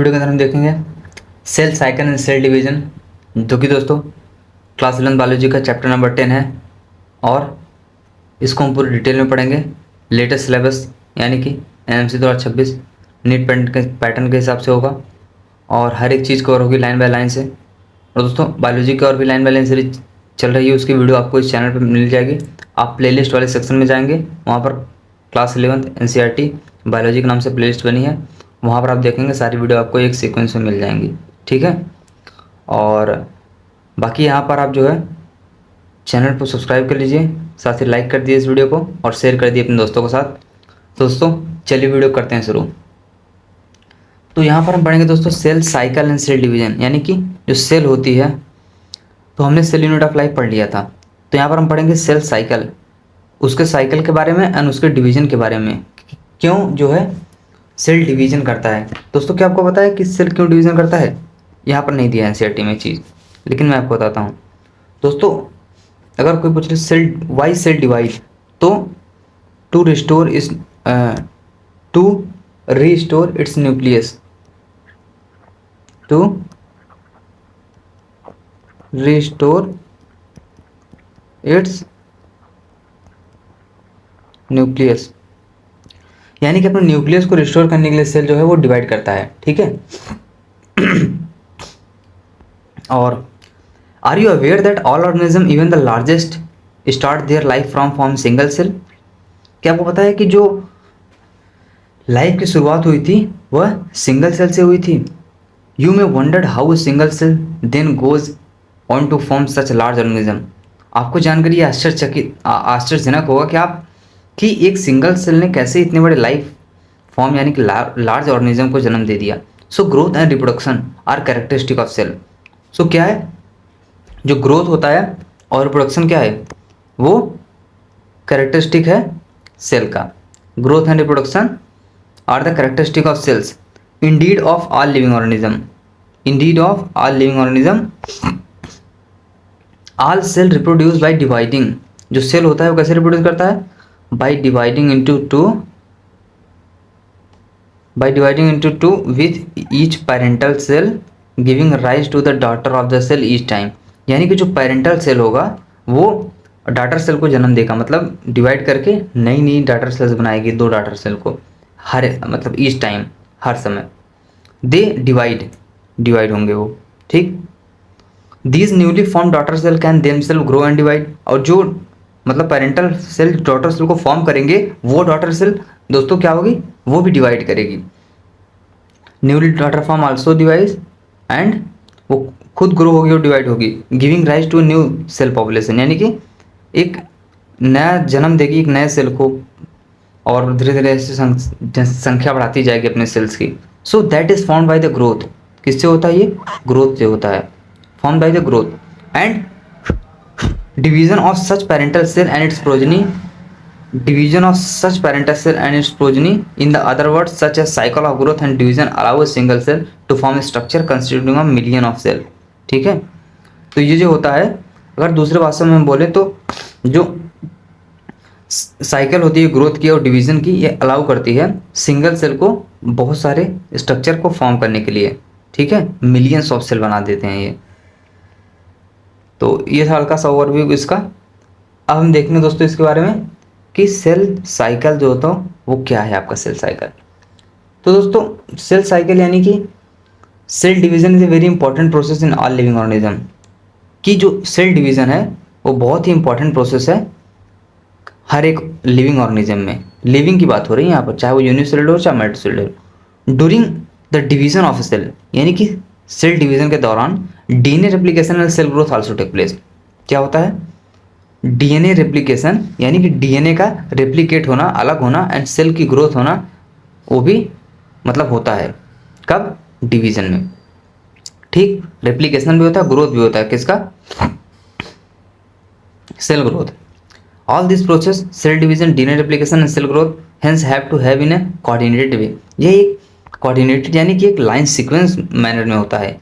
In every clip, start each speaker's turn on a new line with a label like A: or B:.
A: Video के अंदर हम देखेंगे cell cycle and cell division, जो कि दोस्तों क्लास 11 बायोलॉजी का चैप्टर नंबर 10 है और इसको हम पूरी डिटेल में पढ़ेंगे। लेटेस्ट सिलेबस यानी कि एनएमसी 2026 नीट पैटर्न के हिसाब से होगा और हर एक चीज़ कवर होगी लाइन बाय लाइन से। और दोस्तों बायोलॉजी की और भी लाइन बाय लाइन सीरीज चल रही है, उसकी वीडियो आपको इस चैनल पर मिल जाएगी। आप प्लेलिस्ट वाले सेक्शन में जाएंगे, वहाँ पर क्लास 11 एनसीईआरटी बायोलॉजी के नाम से प्लेलिस्ट बनी है, वहाँ पर आप देखेंगे सारी वीडियो आपको एक सीक्वेंस में मिल जाएंगी। ठीक है, और बाकी यहाँ पर आप जो है चैनल को सब्सक्राइब कर लीजिए, साथ ही लाइक कर दिए इस वीडियो को और शेयर कर दिए अपने दोस्तों के साथ। दोस्तों चलिए वीडियो करते हैं शुरू। तो यहाँ पर हम पढ़ेंगे दोस्तों cell cycle and cell division, यानी कि जो सेल होती है, तो हमने सेल यूनिट ऑफ लाइफ पढ़ लिया था। तो यहाँ पर हम पढ़ेंगे सेल साइकिल, उसके साइकिल के बारे में एंड उसके डिवीजन के बारे में, क्यों जो है सेल डिवीजन करता है। दोस्तों क्या आपको पता है कि सेल क्यों डिवीजन करता है? यहाँ पर नहीं दिया है एनसीईआरटी में चीज़, लेकिन मैं आपको बताता हूँ। दोस्तों अगर कोई पूछ रहे सेल वाई सेल डिवाइड, तो to restore its nucleus, to restore its nucleus, यानी कि अपने न्यूक्लियस को रिस्टोर करने के लिए सेल जो है वो डिवाइड करता है। ठीक है, और are you aware that all organism even the largest start their life from form single cell? क्या आपको पता है कि जो लाइफ की शुरुआत हुई थी वह सिंगल सेल से हुई थी? You may wondered how single cell then goes on to form such large organism. आपको जानकर ये आश्चर्यजनक होगा कि कि एक सिंगल सेल ने कैसे इतने बड़े लाइफ फॉर्म यानी कि लार्ज ऑर्गेनिज्म को जन्म दे दिया। So growth and reproduction are characteristic of cell. So क्या है, जो ग्रोथ होता है और रिप्रोडक्शन क्या है, वो कैरेक्टरिस्टिक है सेल का। Growth and reproduction are the characteristic of cells, indeed of all living organism, indeed of all living organism. All cell reproduce by dividing. जो सेल होता है वो कैसे रिप्रोड्यूस करता है? By dividing into two with each parental cell giving rise to the daughter of the cell each time. यानी कि जो पेरेंटल सेल होगा वो डॉटर सेल को जन्म देगा, मतलब डिवाइड करके नई नई डॉटर सेल्स बनाएगी, दो डॉटर सेल को हर मतलब ईच टाइम, हर समय दे डिवाइड होंगे वो। ठीक, these newly form daughter cell can themself grow and divide. और जो मतलब पेरेंटल सेल डॉटर सेल को फॉर्म करेंगे, वो डॉटर सेल दोस्तों क्या होगी, वो भी डिवाइड करेगी। Newly daughter form also divide and वो खुद ग्रो होगी और डिवाइड होगी, giving rise to new cell population, यानी कि एक नया जन्म देगी एक नए सेल को और धीरे धीरे ऐसे संख्या बढ़ाती जाएगी अपने सेल्स की। So that is formed by the growth. किससे होता है ये? ग्रोथ से होता है, formed by the growth and division of such parental cell and its progeny, division of such parental cell and its progeny, in the other words such as cycle of growth and division allow a single cell to form a structure consisting of million of cell। ठीक है, तो ये जो होता है, अगर दूसरे भाषा में हम बोले तो जो साइकिल होती है ग्रोथ की और डिवीजन की, ये अलाउ करती है सिंगल सेल को बहुत सारे स्ट्रक्चर को फॉर्म करने के लिए। ठीक है, मिलियंस ऑफ सेल बना देते हैं ये। तो ये था हल्का सा ओवरव्यू इसका। अब हम देखेंगे दोस्तों इसके बारे में कि सेल साइकिल जो होता है वो क्या है आपका सेल साइकिल। तो दोस्तों सेल साइकिल यानी कि cell division is a very important process in all living organism. की जो सेल डिवीजन है वो बहुत ही इंपॉर्टेंट प्रोसेस है हर एक लिविंग ऑर्गेनिज्म में। लिविंग की बात हो रही है यहाँ पर, चाहे वो यूनिसेलुलर हो चाहे multicellular. During the division of a cell, यानी कि सेल डिवीजन के दौरान DNA replication and cell growth also take place. क्या होता है? डीएनए रेप्लिकेशन, यानी कि डीएनए का रेप्लिकेट होना, अलग होना एंड सेल की ग्रोथ होना, वो भी मतलब होता है कब? डिवीजन में। ठीक, रेप्लिकेशन भी होता है, ग्रोथ भी होता है। किसका? Cell growth. All this process cell division, DNA replication and cell growth hence have to have in a coordinated way. ये एक कोऑर्डिनेटेड यानी कि एक लाइन सीक्वेंस मैनर में होता है,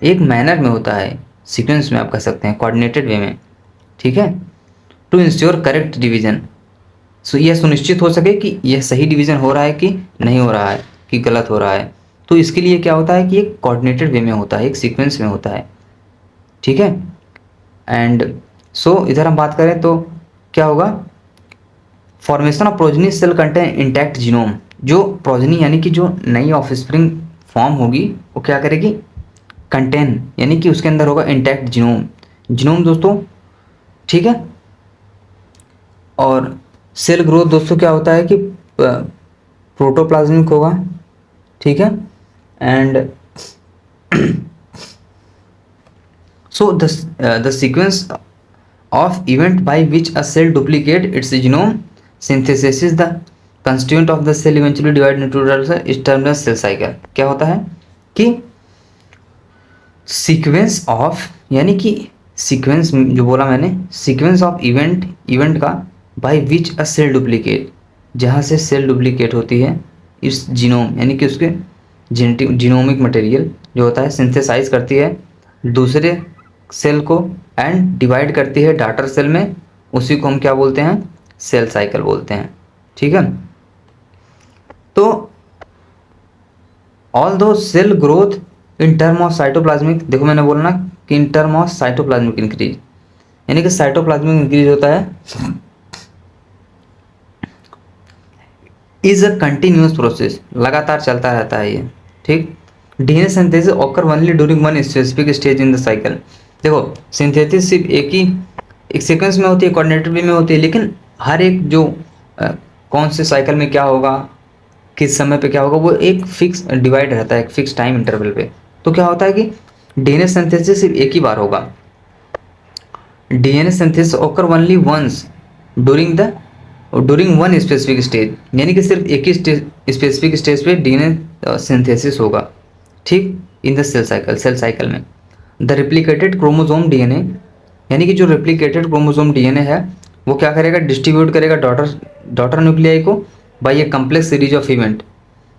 A: एक मैनर में होता है, सीक्वेंस में आप कह सकते हैं, कोऑर्डिनेटेड वे में। ठीक है, टू इंश्योर करेक्ट डिवीजन। सो यह सुनिश्चित हो सके कि यह सही डिवीजन हो रहा है कि नहीं हो रहा है, कि गलत हो रहा है। तो इसके लिए क्या होता है कि एक कोऑर्डिनेटेड वे में होता है, एक सीक्वेंस में होता है, ठीक है। एंड सो इधर हम बात करें तो क्या होगा, formation of progeny cell contain intact genome. जो प्रोजनी यानी कि जो नई ऑफस्प्रिंग फॉर्म होगी वो क्या करेगी, कंटेन यानी कि उसके अंदर होगा इंटैक्ट जीनोम। जीनोम दोस्तों, ठीक है। और सेल ग्रोथ दोस्तों क्या होता है कि प्रोटोप्लाज्मिक होगा, ठीक है। And so the sequence of event by which a cell duplicate its genome synthesis is the constituent of the cell eventually divided into is termed as cell cycle। क्या होता है कि सीक्वेंस ऑफ यानी कि sequence जो बोला मैंने, sequence of event का by which a cell duplicate, जहाँ से सेल डुप्लीकेट होती है इस जीनोम यानी कि उसके जेनेटिक जीनोमिक मटेरियल जो होता है सिंथेसाइज करती है दूसरे सेल को एंड डिवाइड करती है डॉटर सेल में, उसी को हम क्या बोलते हैं, सेल साइकिल बोलते हैं, ठीक है। तो although cell growth in term of cytoplasmic, देखो मैंने बोला ना कि in term of cytoplasmic increase, यानी कि साइटोप्लाज्मिक इंक्रीज होता है इज अ कंटिन्यूअस प्रोसेस, लगातार चलता रहता है ये, ठीक। DNA synthesis occur only during one specific stage in the cycle. देखो सिंथेसिस सिर्फ एक सीक्वेंस में होती है, कोऑर्डिनेटेड वे में होती है, लेकिन हर एक जो कौन से साइकिल में क्या होगा, किस समय पे क्या होगा, वो एक फिक्स डिवाइड रहता है, एक फिक्स टाइम इंटरवल पे। तो क्या होता है कि डीएनए सिंथेसिस सिर्फ एक ही बार होगा, DNA synthesis occur only once during one specific stage, यानी कि सिर्फ एक ही स्पेसिफिक स्टेज पे डीएनए सिंथेसिस होगा, ठीक, इन द सेल साइकिल में। द रिप्लिकेटेड क्रोमोसोम डीएनए, यानी कि जो रिप्लिकेटेड क्रोमोसोम डीएनए है वो क्या करेगा, डिस्ट्रीब्यूट करेगा डॉटर न्यूक्लियाई को by a complex series of event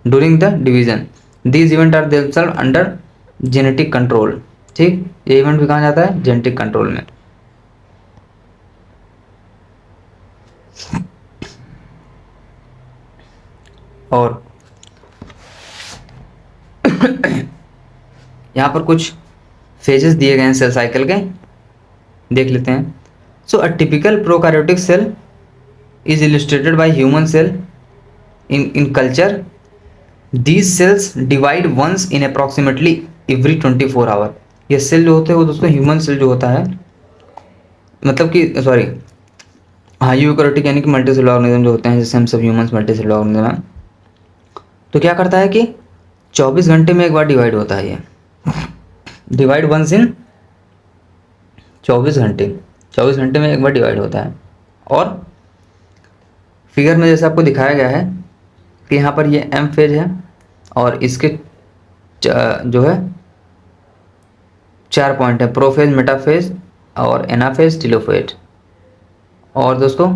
A: during the division. These event are themselves under genetic control, ठीक। ये इवेंट भी कहा जाता है जेनेटिक कंट्रोल में। और यहाँ पर कुछ फेजेस दिए गए हैं सेल साइकिल के, देख लेते हैं। So uh typical prokaryotic cell is illustrated by human cell in culture. These cells divide once in approximately every 24 hour. ये सेल जो होते हैं वो दोस्तों ह्यूमन सेल जो होता है, मतलब कि सॉरी हाँ यूकैरियोटिक यानी कि मल्टीसेलुलर ऑर्गेनिज्म जो होते हैं, जैसे हम सब ह्यूमंस मल्टीसेलुलर ऑर्गेनिज्म हैं। तो क्या करता है कि 24 घंटे में एक बार डिवाइड होता है, ये डिवाइड वंस इन 24 घंटे में एक बार डिवाइड होता है। और फिगर में जैसे आपको दिखाया गया है कि यहाँ पर ये एम फेज है और इसके जो है 4 पॉइंट है, प्रोफेज, मेटाफेज और एनाफेज, टेलोफेज। और दोस्तों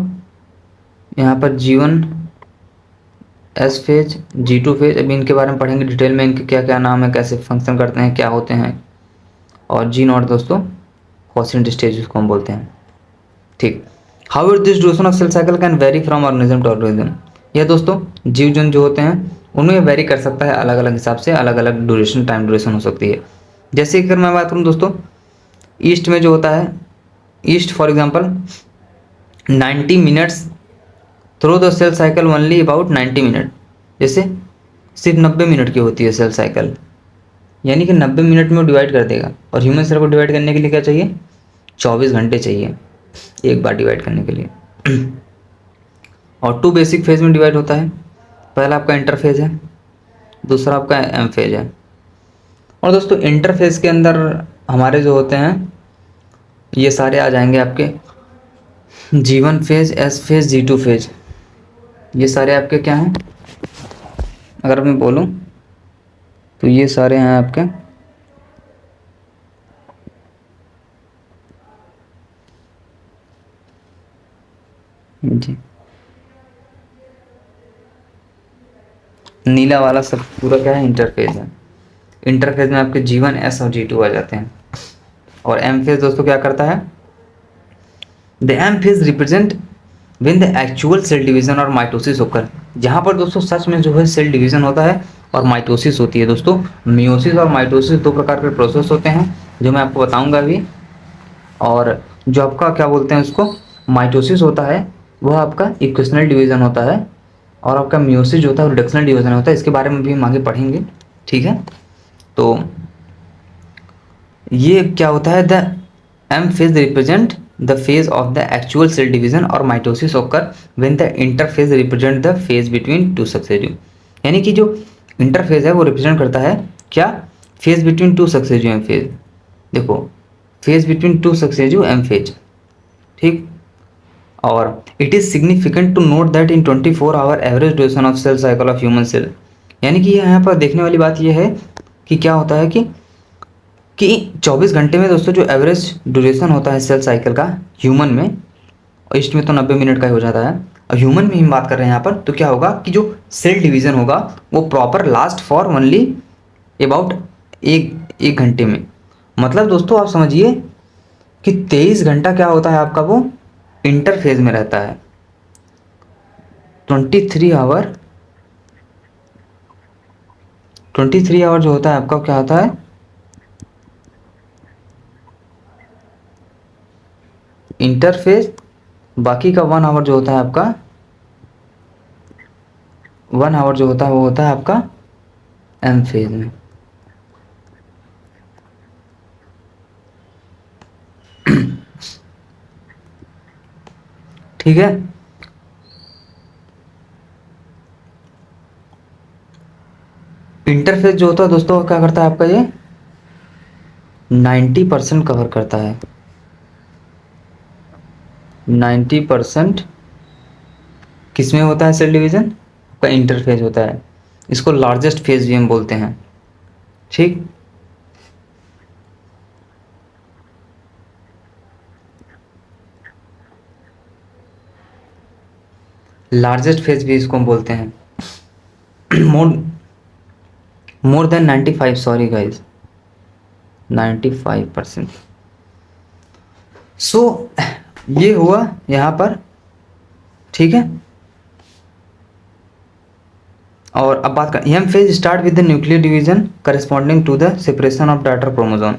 A: यहाँ पर G1 S phase, G2 phase, अभी इनके बारे में पढ़ेंगे डिटेल में, इनके क्या क्या नाम है, कैसे फंक्शन करते हैं, क्या होते हैं। और G0 दोस्तों क्वॉशेंट स्टेज उसको हम बोलते हैं, ठीक। How this duration of cell cycle can vary from organism to organism. यह दोस्तों जीव जंतु जो होते हैं उनमें वेरी कर सकता है, अलग अलग हिसाब से अलग अलग ड्यूरेशन, टाइम ड्यूरेशन हो सकती है। जैसे अगर मैं बात करूँ दोस्तों ईस्ट में जो होता है, yeast for example 90 minutes through the cell cycle only about 90 minute, जैसे सिर्फ 90 मिनट की होती है सेल साइकिल, यानी कि 90 मिनट में वो डिवाइड कर देगा। और ह्यूमन सेल को डिवाइड करने के लिए क्या चाहिए, 24 घंटे चाहिए एक बार डिवाइड करने के लिए। और 2 बेसिक फेज में डिवाइड होता है, पहला आपका इंटरफेज है, दूसरा आपका एम फेज है। और दोस्तों इंटरफेज के अंदर हमारे जो होते हैं ये सारे आ जाएंगे आपके G1 phase, S phase, G2 phase, ये सारे आपके क्या हैं, अगर मैं बोलूं तो ये सारे हैं आपके जी, नीला वाला सब पूरा क्या है, इंटरफेज है। इंटरफेज में आपके G1 एस और G2 आ जाते हैं। और एम फेज दोस्तों क्या करता है, the M phase represent when the actual cell division और माइटोसिस होकर, जहाँ पर दोस्तों सच में जो है सेल डिवीजन होता है और माइटोसिस होती है दोस्तों। मियोसिस और माइटोसिस दो प्रकार के प्रोसेस होते हैं जो मैं आपको बताऊंगा अभी। और जो आपका क्या बोलते हैं उसको, माइटोसिस होता है वह आपका इक्वेशनल डिवीजन होता है, और आपका मियोसिस जो होता है रिडक्शनल डिवीजन होता है। इसके बारे में भी हम आगे पढ़ेंगे, ठीक है। तो ये क्या होता है, the M phase represent the phase of the actual cell division और mitosis occur when the interphase represent the phase between two successive. यानी कि जो इंटरफेज है वो रिप्रेजेंट करता है क्या, phase between two successive M phase. देखो, phase between two successive M phase, ठीक। और it is significant to note that in 24 hour average duration of cell cycle of human cell. यानी कि यहाँ पर देखने वाली बात यह है कि क्या होता है कि 24 घंटे में दोस्तों जो एवरेज ड्यूरेशन होता है सेल साइकिल का ह्यूमन में, ईस्ट में तो 90 मिनट का ही हो जाता है, और ह्यूमन में हम बात कर रहे हैं यहाँ पर, तो क्या होगा कि जो सेल डिवीज़न होगा वो proper last for only about एक घंटे में। मतलब दोस्तों आप समझिए कि 23 घंटा क्या होता है आपका, वो इंटरफेज में रहता है। 23 आवर जो होता है आपका क्या होता है, इंटरफेज। बाकी का 1 आवर जो होता है आपका, 1 आवर जो होता है वो होता है आपका एम फेज में। ठीक है। इंटरफेस जो होता है दोस्तों क्या करता है आपका, ये 90% कवर करता है। 90% किसमें होता है सेल डिवीजन, आपका इंटरफेज होता है। इसको लार्जेस्ट फेज भी हम बोलते हैं, ठीक। लार्जेस्ट फेज भी इसको हम बोलते हैं। More than 95, sorry guys, 95%। सो ये हुआ यहाँ पर, ठीक है। और अब बात कर, M phase start with the nuclear division corresponding to the separation of daughter chromosome.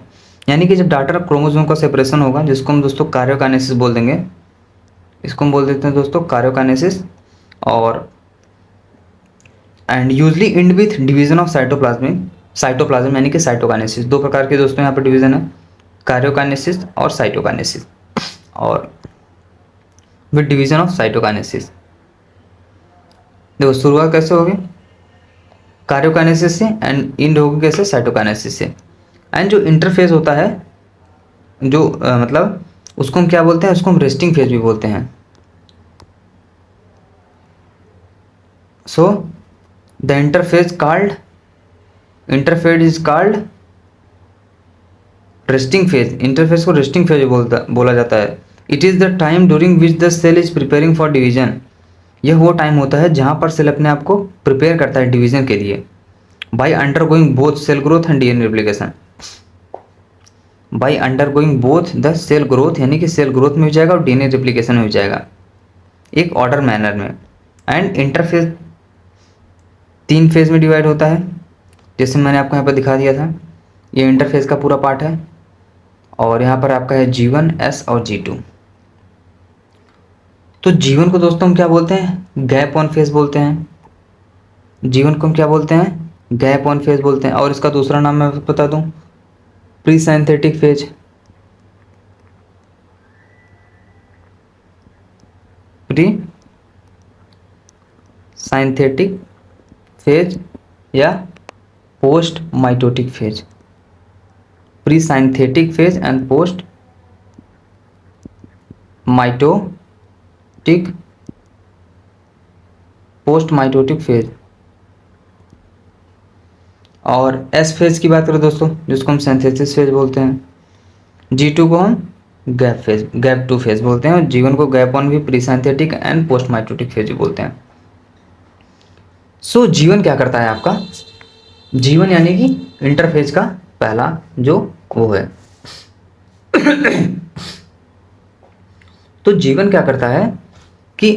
A: यानी कि जब डाटर क्रोमोसोम का सेपरेशन होगा, जिसको हम दोस्तों कार्योकाइनेसिस बोल देंगे, इसको हम बोल देते हैं दोस्तों कार्योकाइनेसिस। और and usually end with division of cytoplasm यानी कि साइटोकाइनेसिस। दो प्रकार के दोस्तों यहाँ पर डिवीजन है, कार्योकाइनेसिस और साइटोकाइनेसिस। और विद डिवीजन ऑफ साइटोकाइनेसिस, देखो शुरुआत कैसे होगी, कार्योकाइनेसिस से, एंड इंड होगी कैसे, साइटोकाइनेसिस से। एंड जो इंटरफेज होता है, जो मतलब उसको हम क्या बोलते हैं, उसको हम रेस्टिंग फेज भी बोलते हैं। So the interphase is called resting phase. Interphase को रेस्टिंग फेज बोला जाता है। It is the time during which the cell is preparing for division. यह वो टाइम होता है जहाँ पर सेल अपने आप को प्रिपेयर करता है डिवीजन के लिए, by undergoing both cell growth and DNA replication. By undergoing both the cell growth, यानी कि सेल ग्रोथ में भी जाएगा और डीएनए रेप्लिकेशन में भी जाएगा, एक ऑर्डर मैनर में। एंड इंटरफेज 3 फेज में डिवाइड होता है, जैसे मैंने आपको यहाँ पर दिखा दिया था। ये इंटरफेज का पूरा पार्ट है, और यहाँ पर आपका है G1, S और G2। तो जीवन को दोस्तों हम क्या बोलते हैं, गैप ऑन फेज बोलते हैं। जीवन को हम क्या बोलते हैं, गैप ऑन फेज बोलते हैं। और इसका दूसरा नाम मैं बता दूं, pre synthetic phase. Pre synthetic phase या post mitotic phase. Pre synthetic phase and post mitotic phase. और एस फेज की बात करें दोस्तों, जिसको हम सिंथेसिस फेज बोलते हैं। G2 को हम गैप टू फेज बोलते हैं, और जीवन को गैप ऑन भी, pre synthetic and post mitotic phase भी बोलते हैं। सो जीवन क्या करता है आपका, जीवन यानी कि इंटरफेज का पहला जो वो है। तो जीवन क्या करता है कि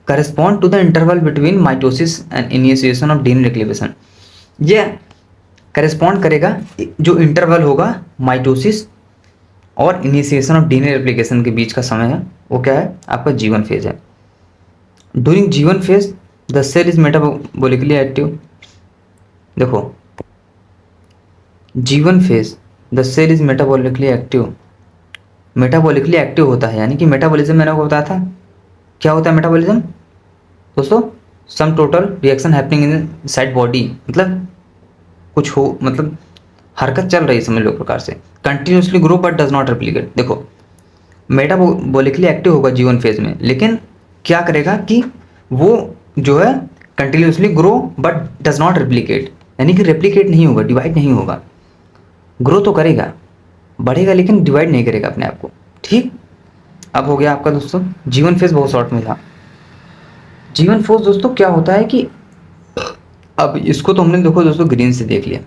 A: correspond to the interval between mitosis and initiation of DNA replication. ये करेस्पॉन्ड करेगा जो इंटरवल होगा माइटोसिस और इनिशिएशन ऑफ डीएनए रेप्लिकेशन के बीच का समय है, वो क्या है आपका जीवन फेज है। During G one phase the cell is metabolically active. देखो G one phase the cell is metabolically active, metabolically active होता है, यानी कि मेटाबॉलिज्म मैंने आपको बताया था। क्या होता है मेटाबॉलिज्म दोस्तों? Sum total reaction happening in side body, मतलब कुछ हो, मतलब हरकत चल रही है समझ लो एक प्रकार से। Continuously grow but does not replicate. देखो मेटाबॉलिकली एक्टिव होगा जीवन फेज में, लेकिन क्या करेगा कि वो जो है continuously grow but does not replicate, यानी कि रेप्लिकेट नहीं होगा, डिवाइड नहीं होगा। ग्रो तो करेगा, बढ़ेगा, लेकिन डिवाइड नहीं करेगा अपने आप को। ठीक, अब हो गया आपका दोस्तों जीवन फेज, बहुत शॉर्ट में था। जीवन फेज दोस्तों क्या होता है कि अब इसको तो हमने देखो दोस्तों ग्रीन से देख लिया,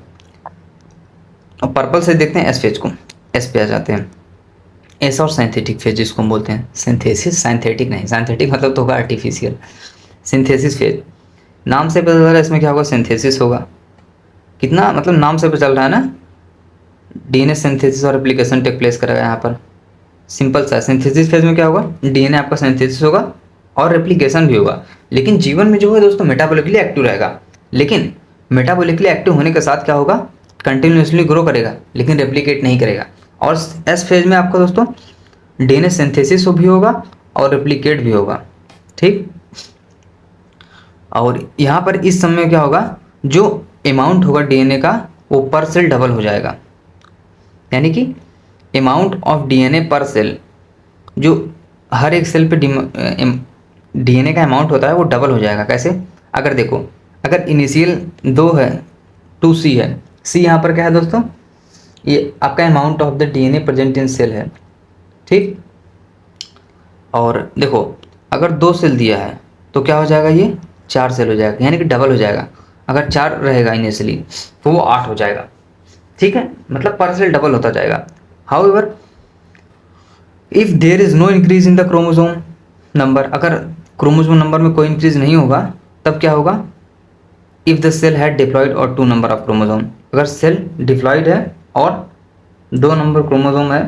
A: अब पर्पल से देखते हैं एस फेज को। एस पे आ जाते हैं। एस और सिंथेटिक फेज जिसको हम बोलते हैं, सिंथेसिस, सिंथेटिक नहीं, सिंथेटिक मतलब तो होगा आर्टिफिशियल, सिंथेसिस फेज। नाम से पता चल रहा है इसमें क्या होगा, सिंथेसिस होगा। कितना मतलब नाम से पता चल रहा है ना, डीएनए सिंथेसिस और एप्लीकेशन टेक प्लेस करेगा यहाँ पर। सिंपल सा सिंथेसिस फेज में क्या होगा, डीएनए आपका सिंथेसिस होगा और रेप्लिकेशन भी होगा। लेकिन जीवन में जो है दोस्तों मेटाबॉलिकली एक्टिव रहेगा, लेकिन मेटाबॉलिकली एक्टिव होने के साथ क्या होगा, कंटिन्यूसली ग्रो करेगा लेकिन रेप्लिकेट नहीं करेगा। और एस फेज में आपका दोस्तों डीएनए सिंथेसिस भी होगा और रेप्लिकेट भी होगा। ठीक, और यहाँ पर इस समय क्या होगा, जो अमाउंट होगा डीएनए का वो पर सेल डबल हो जाएगा, यानी कि अमाउंट ऑफ डीएनए पर सेल, जो हर एक सेल पे डीएनए का अमाउंट होता है वो डबल हो जाएगा। कैसे? अगर देखो, अगर इनिशियल 2 है, 2C है, सी यहाँ पर क्या है दोस्तों, ये आपका amount of the DNA present in cell है। ठीक, और देखो अगर 2 सेल दिया है तो क्या हो जाएगा, ये 4 सेल हो जाएगा, यानी कि डबल हो जाएगा। अगर 4 रहेगा इनिशियली तो वो 8 हो जाएगा। ठीक है, मतलब पर सेल डबल होता जाएगा। However if there is no increase in the chromosome number, अगर क्रोमोसोम नंबर में कोई इंक्रीज नहीं होगा तब क्या होगा, if the cell had diploid और 2 नंबर ऑफ क्रोमोसोम, अगर सेल डिप्लॉयड है और 2 नंबर क्रोमोसोम है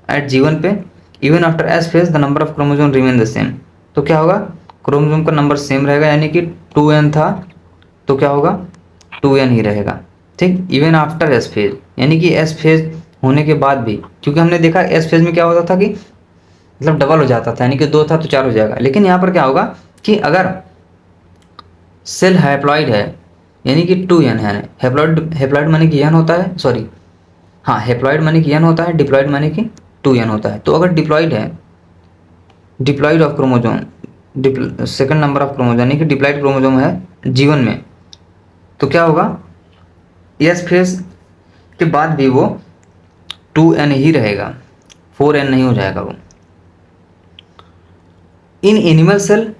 A: एट जीवन पे, even after S phase the number of chromosome remain the same, तो क्या होगा, क्रोमोसोम का नंबर सेम रहेगा, यानी कि 2n था तो क्या होगा 2n ही रहेगा। ठीक, इवन आफ्टर एस फेज, यानी कि एस फेज होने के बाद भी, क्योंकि हमने देखा एस फेज में क्या होता था कि मतलब डबल हो जाता था, यानी कि 2 था तो 4 हो जाएगा। लेकिन यहाँ पर क्या होगा कि अगर सेल हैप्लॉइड है यानी कि 2n है, हैप्लॉइड, हैप्लॉइड माने कि n होता है, सॉरी हाँ हैप्लॉइड माने कि n होता है, डिप्लॉइड माने कि 2n होता है। तो अगर डिप्लॉइड है, diploid of chromosome, second number of chromosome यानी कि डिप्लॉइड क्रोमोसोम है जीवन में, तो क्या होगा, एस फेज के बाद भी वो 2n ही रहेगा, 4n नहीं हो जाएगा वो। In animal cell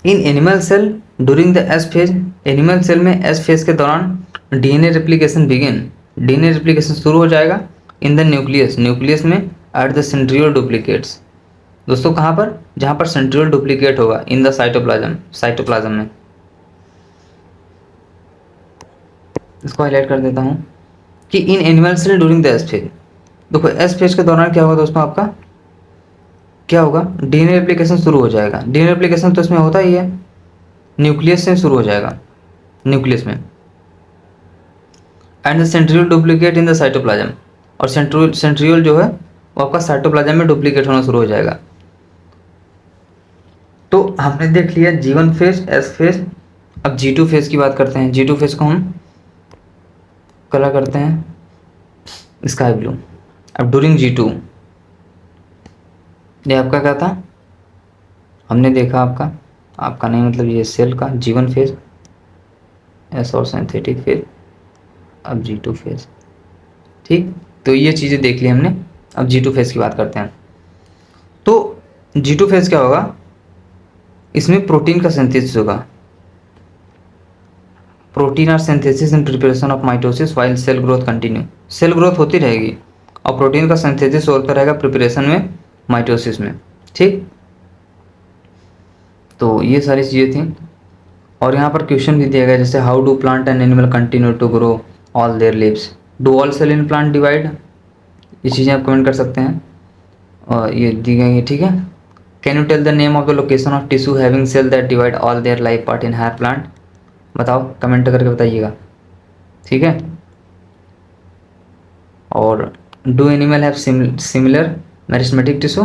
A: in animal cell during the S phase, animal cell में एस फेज के दौरान DNA replication begin, DNA replication शुरू हो जाएगा इन द न्यूक्लियस, न्यूक्लियस में एट द सेंट्रियोल डुप्लीकेट्स। दोस्तों कहाँ पर, जहाँ पर सेंट्रियोल डुप्लीकेट होगा इन द साइटोप्लाज्म, साइटोप्लाज्म में। इसको हाईलाइट कर देता हूँ कि in animal cell during the S phase, देखो एस फेज के दौरान क्या होगा दोस्तों, आपका क्या होगा, डीएनए रेप्लिकेशन शुरू हो जाएगा। डीएनए रेप्लिकेशन तो इसमें होता ही है, न्यूक्लियस से शुरू हो जाएगा, न्यूक्लियस में, and the centriole duplicate in the cytoplasm, और सेंट्रियोल जो है वो आपका साइटोप्लाज्म में डुप्लीकेट होना शुरू हो जाएगा। तो हमने देख लिया जीवन फेज, एस फेज। अब G2 फेज की बात करते हैं। G2 फेज को हम कलर करते हैं स्काई ब्लू। अब ड्यूरिंग G2 ये आपका क्या था, हमने देखा आपका नहीं मतलब ये सेल का जीवन फेज, एस और सिंथेटिक फेज, अब G2 फेज। ठीक, तो ये चीज़ें देख ली हमने। अब G2 फेज की बात करते हैं। तो G2 फेज क्या होगा, इसमें प्रोटीन का सिंथेसिस होगा, protein are synthesis in preparation of mitosis while cell growth continue, cell growth होती रहेगी और प्रोटीन का सिंथेसिस होता रहेगा प्रिपरेशन में, माइटोसिस में। ठीक, तो ये सारी चीज़ें थी। और यहाँ पर क्वेश्चन भी दिया गया जैसे how do plant and animal continue to grow all their lives, do all cell in plant divide, ये चीज़ें आप कमेंट कर सकते हैं और ये दी गई है, ठीक है। Can you tell the name of the location of tissue having cell that divide all their life part in higher plant, बताओ कमेंट करके बताइएगा, ठीक है। और do animal have similar meristematic tissue,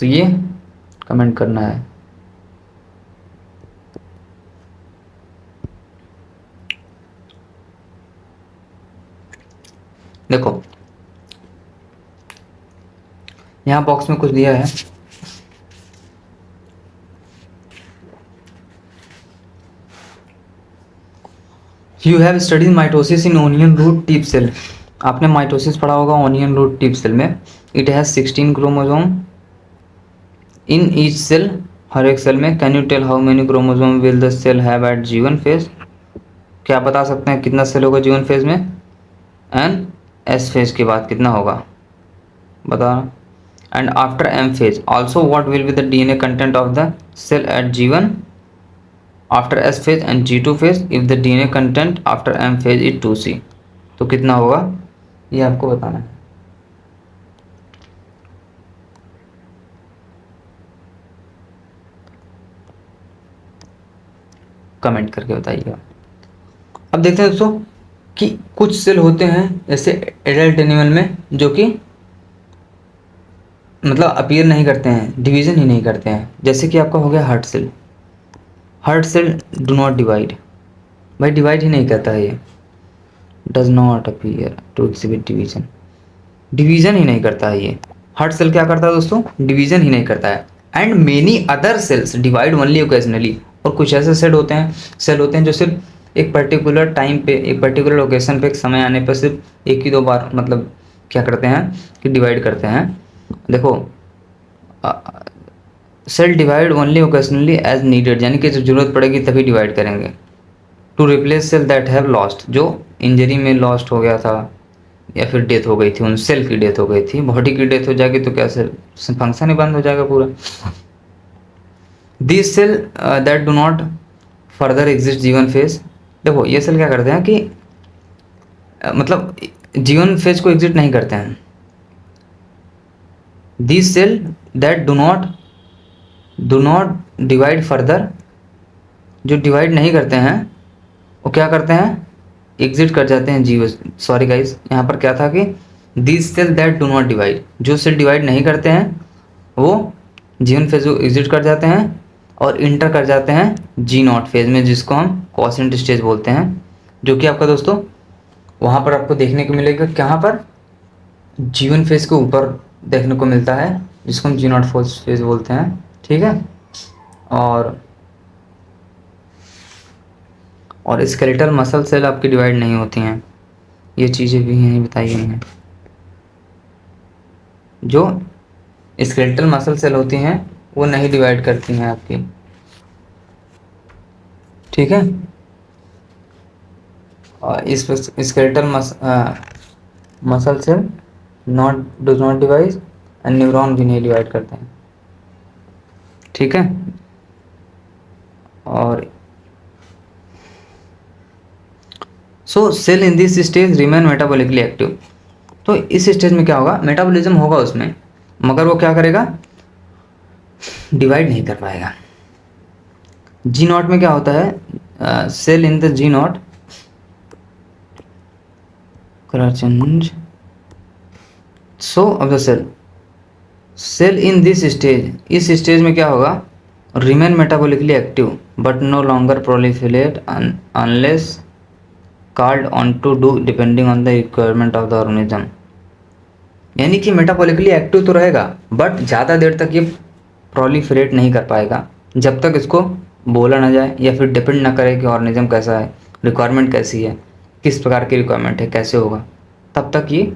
A: तो ये कमेंट करना है। देखो यहाँ बॉक्स में कुछ दिया है, you have studies mitosis in onion root tip cell, आपने माइटोसिस पढ़ा होगा ओनियन रूट टिप सेल में। It has 16 chromosome in each cell, हर एक सेल में। Can you tell how many chromosome will the cell have at G1 phase, क्या बता सकते हैं कितना सेल होगा G1 फेज में, एंड S फेज के बाद कितना होगा बता। And after M phase also what will be the DNA content of the cell at G1 after S phase and G2 phase if the DNA content after M phase is 2C, तो कितना होगा ये आपको बताना है। Comment करके बताइएगा। अब देखते हैं दोस्तों कि कुछ सेल होते हैं जैसे एडल्ट एनिमल में जो कि मतलब अपीयर नहीं करते हैं, डिवीजन ही नहीं करते हैं, जैसे कि आपका हो गया heart cell. Heart cell do not divide, भाई डिवाइड ही नहीं करता है ये, does not appear to exhibit division, division ही नहीं करता है ये। हार्ट सेल क्या करता है दोस्तों, डिवीजन ही नहीं करता है। And many other sales divide only occasionally, और कुछ ऐसे सेल होते हैं जो सिर्फ एक पर्टिकुलर टाइम पे, एक पर्टिकुलर लोकेशन पे, एक समय आने पर सिर्फ एक ही दो बार मतलब क्या करते हैं कि डिवाइड करते हैं। देखो cell divide only occasionally as needed, यानी कि जब जरूरत पड़ेगी तभी डिवाइड करेंगे। To replace cell that have lost, जो इंजरी में लॉस्ट हो गया था या फिर डेथ हो गई थी, उन सेल की डेथ हो गई थी, बॉडी की डेथ हो जाएगी तो क्या सेल फंक्शन ही बंद हो जाएगा पूरा। This cell that do not further exist G1 phase, देखो ये सेल क्या करते हैं कि मतलब G1 फेज को एग्जिट नहीं करते हैं। This cell that do not divide further, जो डिवाइड नहीं करते हैं वो क्या करते हैं, एग्जिट कर जाते हैं G1, सॉरी गाइस यहाँ पर क्या था कि this cell that do not divide, जो सेल डिवाइड नहीं करते हैं वो G1 फेज को एग्जिट कर जाते हैं और इंटर कर जाते हैं G0 फेज में, जिसको हम क्वासेंट स्टेज बोलते हैं, जो कि आपका दोस्तों वहाँ पर आपको देखने को मिलेगा, कहाँ पर G1 फेज के ऊपर देखने को मिलता है, जिसको हम G0 फेज बोलते हैं, ठीक है। और स्केलेटल मसल सेल आपकी डिवाइड नहीं होती हैं, ये चीज़ें भी यहीं बताई गई हैं। जो स्केलेटल मसल सेल होती हैं वो नहीं डिवाइड करती हैं आपकी, ठीक है। और इस skeletal muscle cell do not divide and neuron भी नहीं डिवाइड करते हैं, ठीक है। और so cell in this stage remain metabolically active, तो इस स्टेज में क्या होगा, मेटाबॉलिज्म होगा उसमें, मगर वो क्या करेगा, डिवाइड नहीं कर पाएगा। G0 में क्या होता है, cell in the G0 change, so of the cell in this stage, इस स्टेज में क्या होगा, remain metabolically active but no longer proliferate unless called on to do depending on the requirement of the organism, यानी कि metabolically active तो रहेगा but ज़्यादा देर तक ये प्रोलिफरेट नहीं कर पाएगा, जब तक इसको बोला ना जाए या फिर डिपेंड ना करे कि ऑर्गेनिज्म कैसा है, रिक्वायरमेंट कैसी है, किस प्रकार की रिक्वायरमेंट है, कैसे होगा, तब तक ये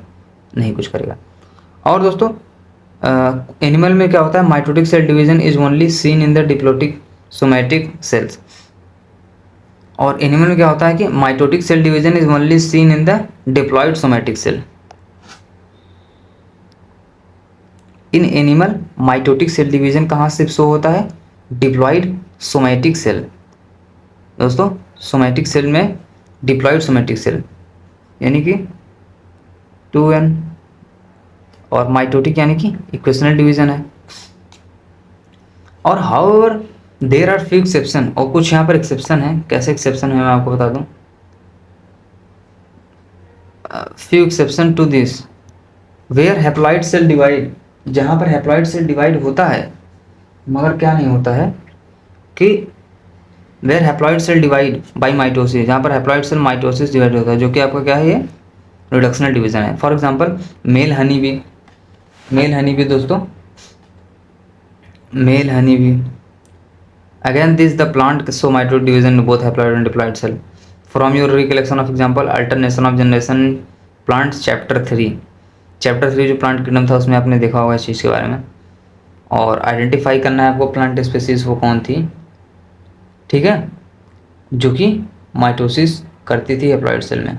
A: नहीं कुछ करेगा। और दोस्तों एनिमल में क्या होता है, mitotic cell division is only seen in the diploid somatic cells, और एनिमल में क्या होता है कि mitotic cell division is only seen in the diploid somatic cell. In animal mitotic cell division कहाँ से शो होता है, डिप्लॉइड सोमैटिक सेल, दोस्तों सोमैटिक सेल में डिप्लॉयड सोमैटिक सेल यानी कि 2n, और माइटोटिक यानी कि इक्वेशनल डिवीजन है। और however there are few exception, और कुछ यहाँ पर एक्सेप्शन है। कैसे एक्सेप्शन है मैं आपको बता दूं। Few exception to this where haploid cell divide, जहाँ पर हैप्लॉइड सेल डिवाइड होता है मगर क्या नहीं होता है कि where haploid cell divide by mitosis, जहाँ पर हैप्लॉइड सेल माइटोसिस डिवाइड होता है, जो कि आपका क्या है, ये रिडक्शनल डिवीजन है। For example male honey bee, male honey bee दोस्तों, male honey bee again this the plant so mitotic division in both haploid and diploid cell. From your recollection of example alternation of generation plants chapter 3, chapter 3 जो plant kingdom था उसमें आपने देखा होगा इस चीज़ के बारे में। और आइडेंटिफाई करना है आपको प्लांट स्पेसीज वो कौन थी, ठीक है, जो कि माइटोसिस करती थी हैप्लॉइड सेल में।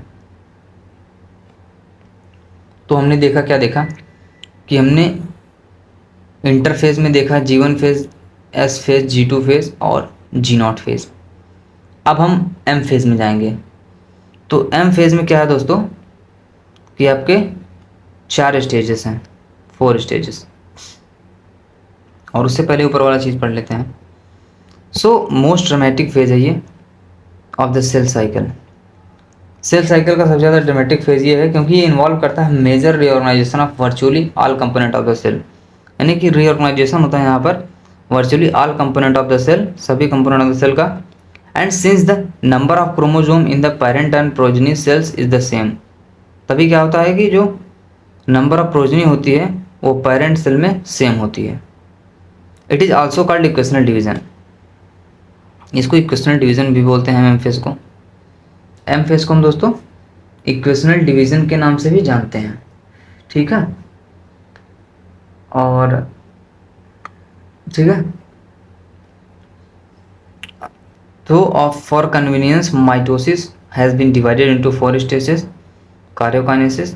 A: तो हमने देखा, क्या देखा कि हमने इंटरफेज में देखा G1 phase, S phase, G2 phase और G0 फेज। अब हम M फेज में जाएंगे। तो M फेज में क्या है दोस्तों कि आपके 4 स्टेजेस हैं, 4 स्टेजेस। और उससे पहले ऊपर वाला चीज़ पढ़ लेते हैं। सो मोस्ट ड्रामेटिक फेज है ये of the cell cycle. Cell cycle का सबसे ज़्यादा ड्रामेटिक फेज ये है क्योंकि ये इन्वॉल्व करता है major reorganization of virtually all component of the cell, यानी कि रीऑर्गेनाइजेशन होता है यहाँ पर virtually all component of the cell, सभी कंपोनेंट ऑफ द सेल का। And since the number of chromosome in the parent and progeny cells is the same, तभी क्या होता है कि जो नंबर ऑफ प्रोजेनी होती है वो पेरेंट सेल में सेम होती है। It is also called equational division, इसको इक्वेशनल डिवीजन भी बोलते हैं एम फेज को। एम फेज को हम दोस्तों इक्वेशनल डिवीजन के नाम से भी जानते हैं, ठीक है। और ठीक है, तो of for convenience mitosis has been divided into 4 stages. Karyokinesis,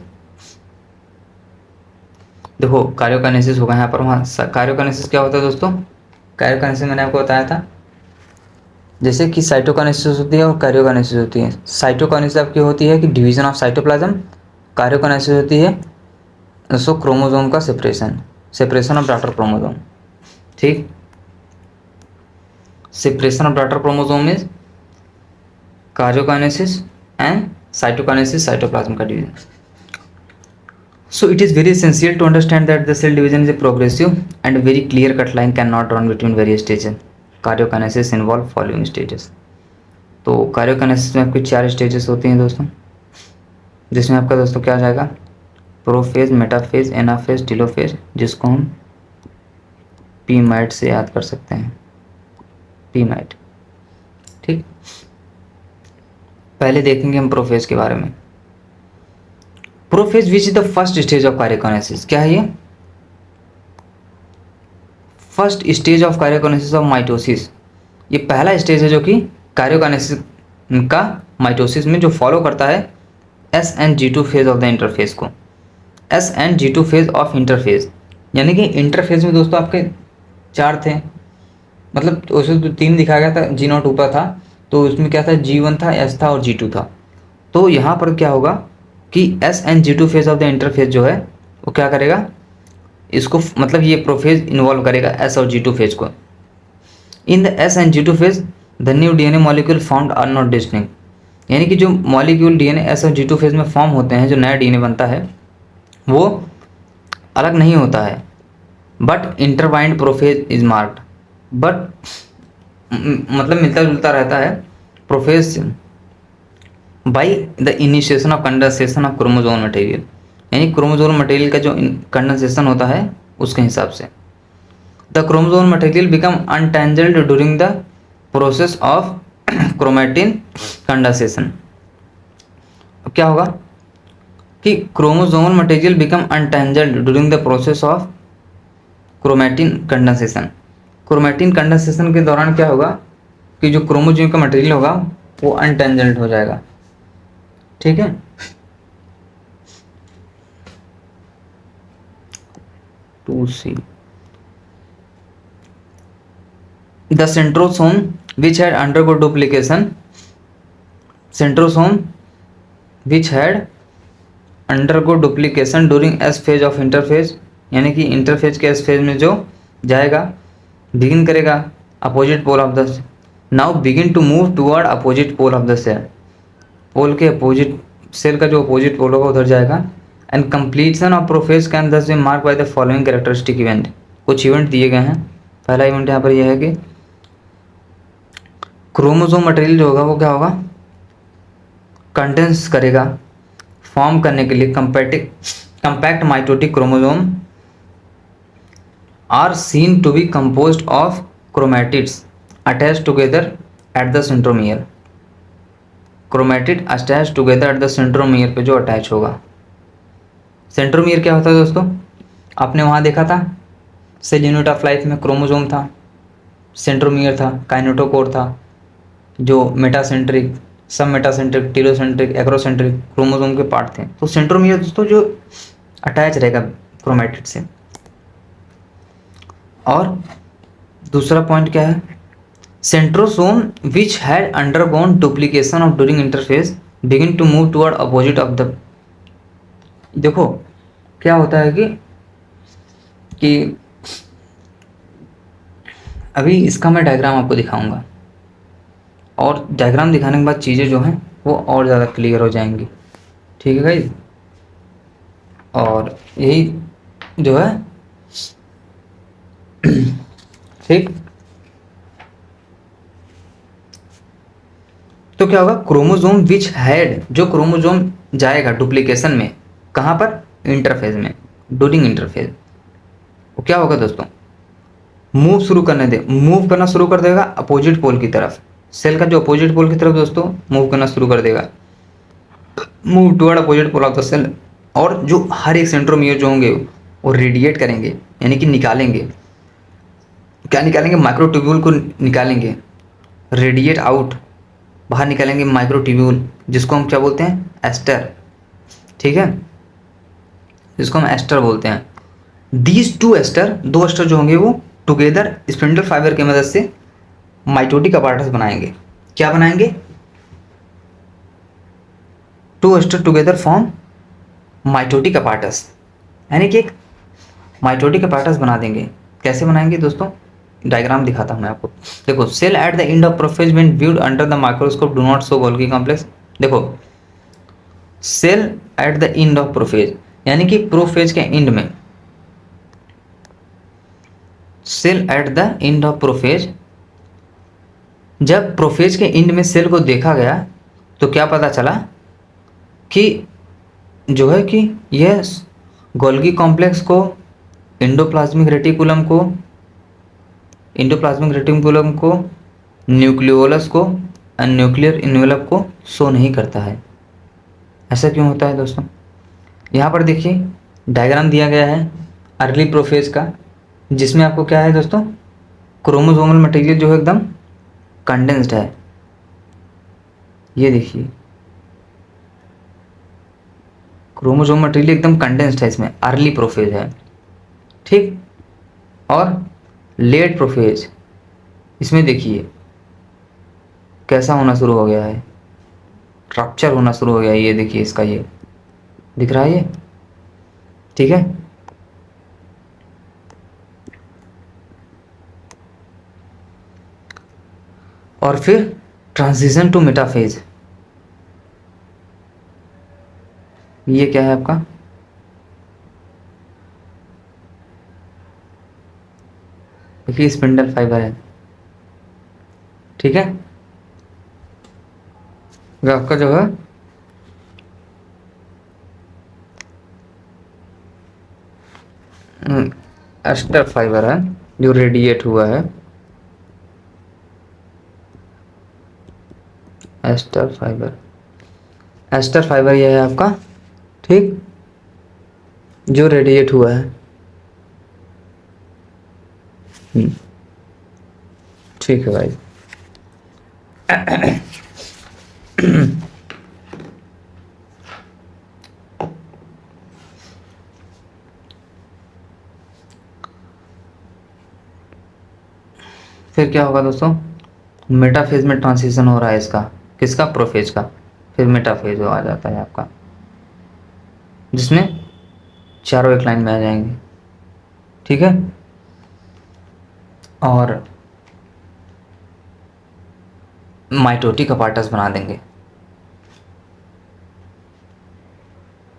A: देखो कार्योकाइनेसिस होगा यहाँ पर, वहाँ कार्योकाइनेसिस क्या होता है दोस्तों, कार्योकाइनेसिस मैंने आपको बताया था जैसे कि साइटोकाइनेसिस होती है और कार्योकाइनेसिस होती है। साइटोकाइनेसिस आपकी होती है कि डिवीजन ऑफ साइटोप्लाज्म, कार्योकाइनेसिस होती है दोस्तों क्रोमोसोम का separation, separation of daughter chromosome, ठीक। Separation of daughter chromosome is karyokinesis and cytokinesis cytoplasm का division. So it is very essential to understand that the cell division is a progressive and very clear cut line cannot run between various stages. Karyokinesis involve following stages. तो karyokinesis में आपके 4 stages होते हैं दोस्तों, जिसमें आपका दोस्तों क्या आ जाएगा, प्रोफेज, मेटाफेज, एनाफेज, टेलोफेज, जिसको हम पीमैट से याद कर सकते हैं, पीमैट, ठीक। पहले देखेंगे हम प्रोफेज के बारे में। Prophase which is the first stage of karyokinesis, क्या है ये, first stage of karyokinesis of mitosis. ये पहला स्टेज है जो कि कार्योकाइनेसिस का माइटोसिस में जो फॉलो करता है SN-G2 phase of the interphase को, SN-G2 फेज ऑफ इंटरफेज, यानी कि इंटरफेज में दोस्तों आपके 4 थे, मतलब उसमें तो 3 दिखाया गया था, G0 ऊपर था तो उसमें क्या था, G1 था, S था और G2 था। तो यहाँ पर क्या होगा कि SN-G2 phase of the interphase जो है वो क्या करेगा, इसको मतलब ये प्रोफेज इन्वॉल्व करेगा S और G2 फेज को। In the SN-G2 phase the new DNA molecule found are not distinct, यानी कि जो मॉलिक्यूल DNA S और G2 फेज में फॉर्म होते हैं, जो नया DNA बनता है वो अलग नहीं होता है, but intertwined prophase is marked, but मतलब मिलता जुलता रहता है prophase by the initiation of condensation of chromosome material, यानी क्रोमोसोम मटेरियल का जो कंडेंसेशन होता है उसके हिसाब से। The chromosome material become untangled during the process of chromatin condensation. अब क्या होगा कि chromosomal material become untangled during the process of chromatin condensation. Chromatin condensation के दौरान क्या होगा कि जो क्रोमोसोम का मटेरियल होगा वो अनटेंजल्ड हो जाएगा, ठीक है। To see the centrosome which had undergo duplication, centrosome which had undergo duplication during S phase of interphase, यानी कि इंटरफेज के एस फेज में जो जाएगा, बिगिन करेगा opposite pole of the, now begin to move toward opposite pole of the cell, pole के opposite, cell का जो अपोजिट पोल होगा उधर जाएगा। End completion of prophase can thus be mark by the following characteristic event, कुछ event दिए गए हैं। पहला इवेंट यहाँ पर यह है कि क्रोमोसोम मटेरियल जो होगा वो क्या होगा, कंडेंस करेगा फॉर्म करने के लिए compact mitotic chromosome are seen to be composed of chromatids attach together at the centromere, chromatid attach together at the centromere पे जो अटैच होगा। सेंट्रोमियर क्या होता है दोस्तों, आपने वहाँ देखा था सेल यूनिट ऑफ लाइफ में क्रोमोसोम था, सेंट्रोमियर था, काइनेटोकोर था, जो मेटासेंट्रिक, सब मेटासेंट्रिक, टीलोसेंट्रिक, एक्रोसेंट्रिक क्रोमोसोम के पार्ट थे। तो सेंट्रोमियर दोस्तों जो अटैच रहेगा क्रोमैटिड से। और दूसरा पॉइंट क्या है, centrosome which had undergone duplication of during interphase begin to move toward opposite of the, देखो क्या होता है कि अभी इसका मैं डायग्राम आपको दिखाऊंगा, और डायग्राम दिखाने के बाद चीज़ें जो हैं वो और ज़्यादा क्लियर हो जाएंगी, ठीक है भाई। और यही जो है ठीक, तो क्या होगा, क्रोमोसोम विच हैड, जो क्रोमोसोम जाएगा डुप्लीकेशन में, कहाँ पर, इंटरफेज में, ड्यूरिंग इंटरफेज, वो क्या होगा दोस्तों, मूव शुरू करने दे, मूव करना शुरू कर देगा अपोजिट पोल की तरफ, सेल का जो अपोजिट पोल की तरफ दोस्तों मूव करना शुरू कर देगा, move toward opposite pole of the cell. और जो हर एक सेंट्रोमियर जो होंगे वो रेडिएट करेंगे, यानी कि निकालेंगे, क्या निकालेंगे, माइक्रोट्यूब्यूल को निकालेंगे, रेडिएट आउट, बाहर निकालेंगे माइक्रोट्यूब्यूल, जिसको हम क्या बोलते हैं, एस्टर, ठीक है, जिसको हम एस्टर बोलते हैं। दीज टू एस्टर, दो एस्टर जो होंगे वो टुगेदर स्पिंडल फाइबर की मदद से माइटोटिक अपार्टस बनाएंगे, क्या बनाएंगे, two aster together form mitotic apparatus, यानी कि एक माइटोटिक अपार्टस बना देंगे। कैसे बनाएंगे दोस्तों, डायग्राम दिखाता हूँ मैं आपको। देखो, cell at the end of prophase when viewed under the microscope do not show Golgi complex. देखो, cell at the end of prophase, यानी कि प्रोफेज के एंड में, cell at the end of prophase, जब प्रोफेज के end में cell को देखा गया तो क्या पता चला कि जो है कि यह गोल्गी कॉम्प्लेक्स को, एंडोप्लाज्मिक रेटिकुलम को, न्यूक्लियोलस को, न्यूक्लियर इन्वेलप को शो नहीं करता है। ऐसा क्यों होता है दोस्तों, यहाँ पर देखिए डायग्राम दिया गया है अर्ली प्रोफेज का, जिसमें आपको क्या है दोस्तों, क्रोमोसोमल मटेरियल जो है एकदम कंडेंस्ड है, ये देखिए क्रोमोसोम मटेरियल एकदम कंडेंस्ड है, इसमें अर्ली प्रोफेज है, ठीक। और लेट प्रोफेज, इसमें देखिए कैसा होना शुरू हो गया है, रप्चर होना शुरू हो गया है, ये देखिए इसका ये दिख रहा है ये, ठीक है। और फिर ट्रांजिशन टू मेटाफेज, ये क्या है आपका, देखिए स्पिंडल फाइबर है, ठीक है, आपका जो है एस्टर फाइबर है जो रेडिएट हुआ है, एस्टर फाइबर यह है आपका, ठीक, जो रेडिएट हुआ है, ठीक है भाई। फिर क्या होगा दोस्तों, मेटाफेज में ट्रांजिशन हो रहा है इसका, किसका, प्रोफेज का, फिर मेटाफेज आ जाता है आपका, जिसमें चारों एक लाइन में आ जाएंगे। ठीक है, और माइटोटिक अपार्टस बना देंगे।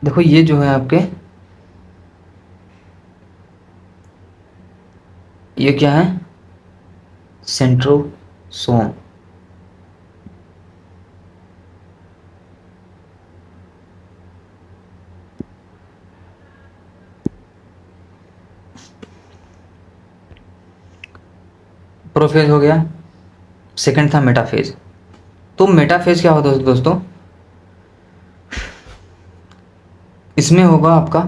A: देखो ये जो है आपके, ये क्या है, सेंट्रोसोम। प्रोफेज हो गया, सेकंड था मेटाफेज। तो मेटाफेज क्या होता है दोस्तों, इसमें होगा आपका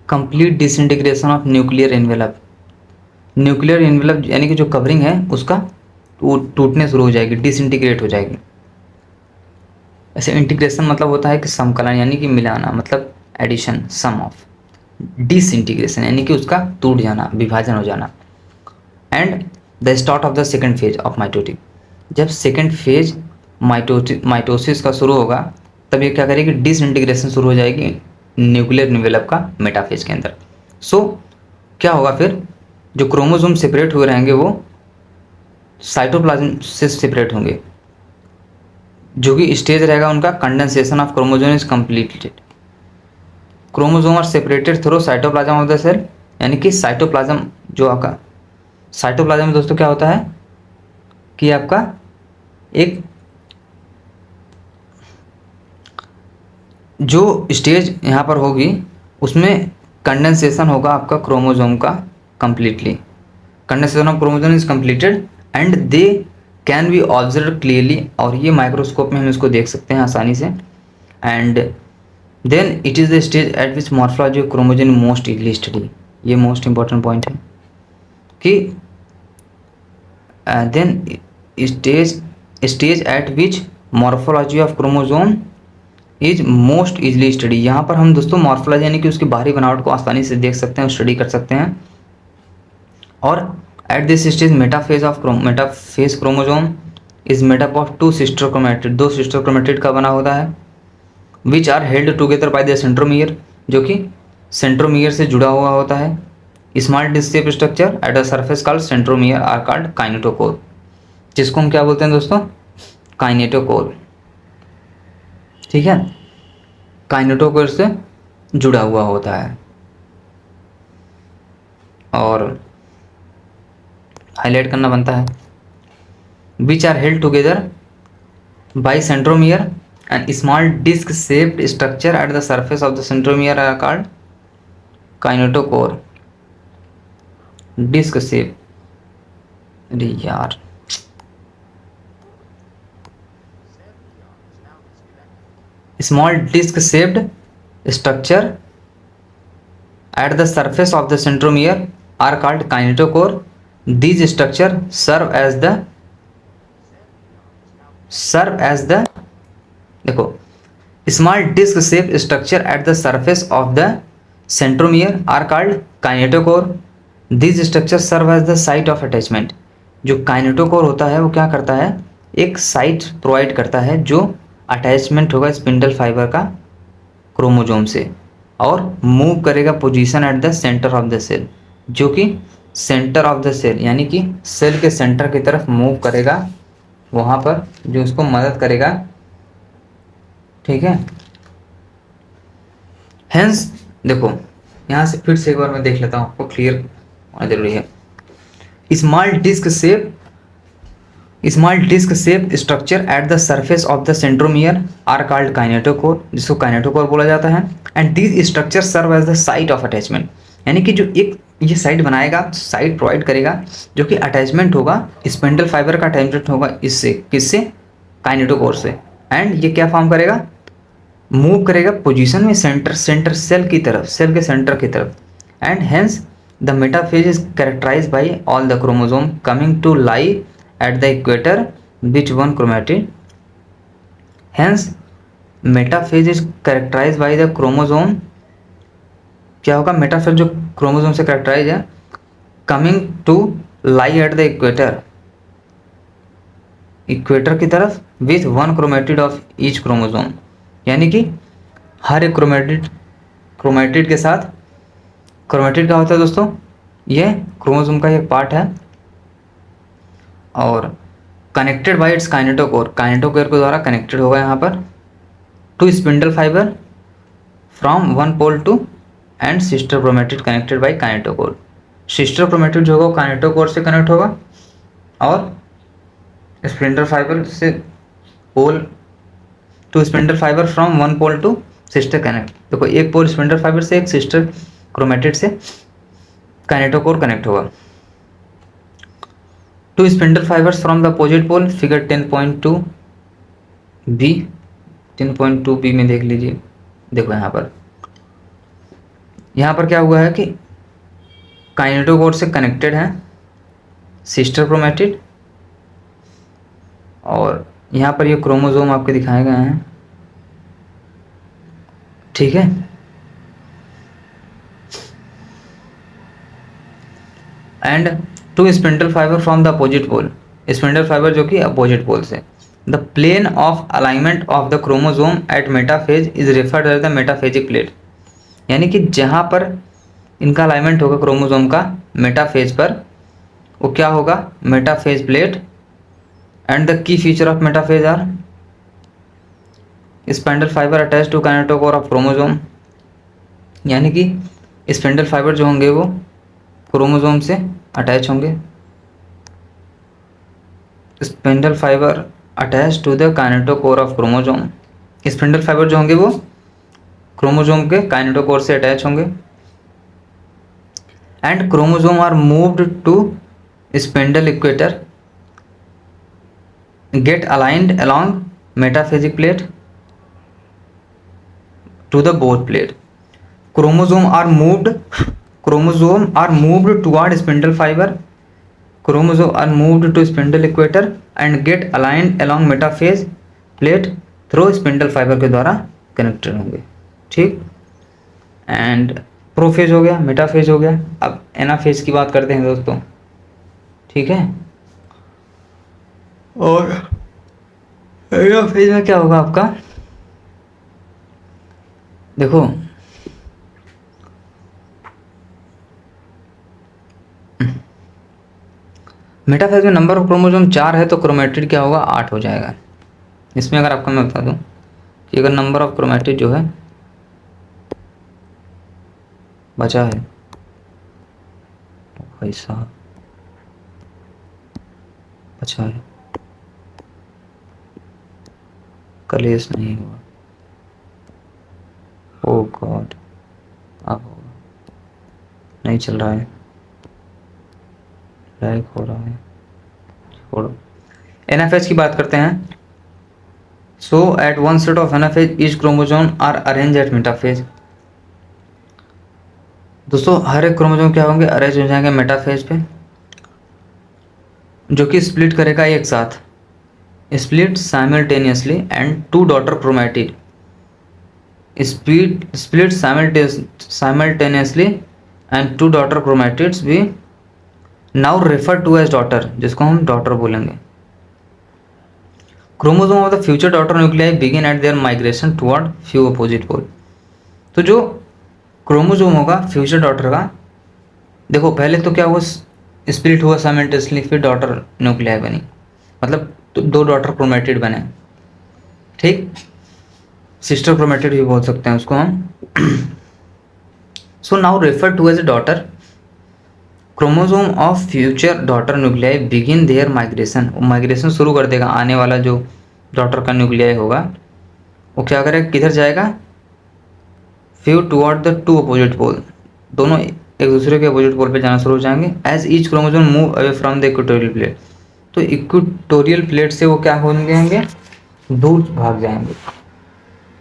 A: complete disintegration of nuclear envelope. Nuclear envelope यानी कि जो कवरिंग है उसका वो टूटने शुरू हो जाएगी, डिसइंटीग्रेट हो जाएगी। ऐसे इंटीग्रेशन मतलब होता है कि समकलन यानी कि मिलाना, मतलब एडिशन, सम ऑफ। डिसइंटीग्रेशन यानी कि उसका टूट जाना, विभाजन हो जाना। And the start of the second phase of mitotic, जब सेकेंड फेज माइटोसिस का शुरू होगा तब ये क्या करेगी, डिसइंटीग्रेशन शुरू हो जाएगी न्यूक्लियर एनवेलप का मेटाफेज के अंदर। सो क्या होगा फिर, जो क्रोमोसोम सेपरेट हुए रहेंगे वो साइटोप्लाज्म से सेपरेट होंगे, जो कि स्टेज रहेगा उनका condensation of chromosome is completed. Chromosome are separated through cytoplasm of the cell, यानी कि साइटोप्लाज्म जो आपका, साइटोप्लाज्म में दोस्तों क्या होता है कि आपका एक जो स्टेज यहाँ पर होगी उसमें कंडेंसेशन होगा आपका क्रोमोसोम का completely. Condensation of chromosome is completed and they can be observe clearly, और ये माइक्रोस्कोप में हम इसको देख सकते हैं आसानी से। And then it is the stage at which morphology of chromosome most easily study. ये मोस्ट इंपॉर्टेंट पॉइंट है कि then stage at which morphology of chromosome is most easily study. यहाँ पर हम दोस्तों मॉर्फोलॉजी यानी कि उसकी बाहरी बनावट को आसानी से देख सकते हैं, स्टडी कर सकते हैं। और at this stage metaphase chromosome is made up of two sister chromatid, दो सिस्टर क्रोमेटिड का बना होता है, which are held together by the centromere, जो कि सेंट्रोमियर से जुड़ा हुआ होता है। Small disc shape structure at the surface called centromere are called kinetochore, जिसको हम क्या बोलते हैं दोस्तों, काइनेटोकोर। ठीक है, काइनेटोकोर से जुड़ा हुआ होता है। और हाईलाइट करना बनता है, which are held together by centromere and small disc shaped structure at the surface of the centromere are called kinetochore. Disc shape, अरे यार, small disc shaped structure at the surface of the centromere are called kinetochore. These structure serve as the देखो, small disc shaped structure at the surface of the centromere are called kinetochore. These structure serve as the site of attachment. जो kinetochore होता है वो क्या करता है, एक site provide करता है जो अटैचमेंट होगा स्पिंडल फाइबर का क्रोमोसोम से, और मूव करेगा position at the center of the cell, जो कि सेंटर ऑफ द सेल यानी कि सेल के सेंटर की तरफ मूव करेगा, वहाँ पर जो उसको मदद करेगा। ठीक है, हेंस देखो यहाँ से फिर से एक बार मैं देख लेता हूँ, आपको क्लियर होना जरूरी है। Small disc shape structure at the surface of the centromere are called kinetochore, जिसको काइनेटोकोर बोला जाता है। And this structure serve as the site of attachment, यानी कि जो एक ये साइट बनाएगा, साइट प्रोवाइड करेगा जो कि अटैचमेंट होगा, स्पिंडल फाइबर का अटैचमेंट होगा इससे, किससे, काइनेटोकोर से। एंड ये क्या फॉर्म करेगा, मूव करेगा पोजीशन में सेंटर सेल की तरफ, सेल के सेंटर की तरफ। And hence the metaphase is characterized by all the chromosome coming to lie at the equator which one chromatid, hence metaphase is characterized by the chromosome। क्या होगा, metaphase जो chromosome से characterize है, coming to lie at the equator, equator की तरफ, with one chromatid of each chromosome, यानी कि हर एक क्रोमेटिड के साथ, क्रोमेटिड क्या होता है दोस्तों, ये क्रोमोसोम का एक पार्ट है, और connected by its kinetochore, kinetochore के द्वारा कनेक्टेड होगा यहाँ पर, two spindle fiber from one pole to, and sister chromatid connected by kinetochore, sister chromatid जो होगा वो काइनेटोकोर से कनेक्ट होगा, और स्पिंडल फाइबर से pole two spindle fiber from one pole to sister connect, देखो एक पोल स्पिंडल फाइबर से, एक सिस्टर क्रोमेटिड से काइनेटोकोर कनेक्ट होगा, two spindle fibers from the opposite pole, figure 10.2 B, 10.2 B में देख लीजिए। देखो यहाँ पर क्या हुआ है कि काइनेटोकोर से कनेक्टेड है सिस्टर क्रोमेटिड, और यहाँ पर ये क्रोमोसोम आपके दिखाए गए हैं, ठीक है। And two spindle fiber from the opposite pole, spindle fiber जो कि अपोजिट पोल से, the plane of alignment of the chromosome at metaphase is referred as the metaphasic plate, यानी कि जहाँ पर इनका अलाइनमेंट होगा क्रोमोसोम का मेटाफेज पर, वो क्या होगा, metaphase plate. And the key feature of metaphase are spindle fiber attach to kinetochore of chromosome, यानी कि स्पिंडल फाइबर जो होंगे वो क्रोमोसोम से अटैच होंगे, spindle fiber attach to the kinetochore of chromosome, spindle fiber जो होंगे वो क्रोमोसोम के काइनेटोकोर से अटैच होंगे, and chromosome are moved to spindle equator, get aligned along metaphasic plate to the both plate, chromosome are moved toward spindle fiber, chromosome are moved to spindle equator and get aligned along metaphase plate through spindle fiber के द्वारा connected होंगे, ठीक। And prophase हो गया, metaphase हो गया, अब anaphase की बात करते हैं दोस्तों, ठीक है। और एनाफेज में क्या होगा आपका, देखो मेटाफेज में नंबर ऑफ क्रोमोसोम 4 है तो क्रोमेटिड क्या होगा, 8 हो जाएगा। इसमें अगर आपको मैं बता दूं कि अगर नंबर ऑफ क्रोमेटिड जो है बचा है, भाई साहब बचा है, कलेश नहीं हुआ, ओ गॉड, अब होगा, नहीं चल रहा है, लैग हो रहा है, छोड़ो। एनाफेज की बात करते हैं। So at onset of anaphase each chromosome are arrange at metaphase, दोस्तों हर एक क्रोमोसोम क्या होंगे, अरेंज हो जाएंगे मेटाफेज पे, जो कि स्प्लिट करेगा एक साथ, split simultaneously, and two daughter chromatid split simultaneously and two daughter chromatids we now refer to as daughter, जिसको हम डॉटर बोलेंगे। Chromosome of the future daughter nuclei begin at their migration toward few opposite pole, तो जो chromosome होगा future daughter का, देखो पहले तो क्या हुआ, स्प्लिट हुआ साइमल्टेनियसली, फिर डॉटर न्यूक्लियाई बनी, मतलब तो दो डॉटर क्रोमेटिड बने, ठीक, सिस्टर क्रोमेटिड भी बोल सकते हैं उसको हम। So now refer to as a daughter, chromosome of future daughter nuclei begin their migration, वो माइग्रेशन शुरू कर देगा, आने वाला जो डॉटर का न्यूक्लियाई होगा वो क्या करेगा, किधर जाएगा, few toward the two opposite pole, दोनों एक दूसरे के अपोजिट पोल पे जाना शुरू हो जाएंगे। As each chromosome move away from the equatorial plate, तो इक्वेटोरियल प्लेट से वो क्या होंगे, दूर भाग जाएंगे,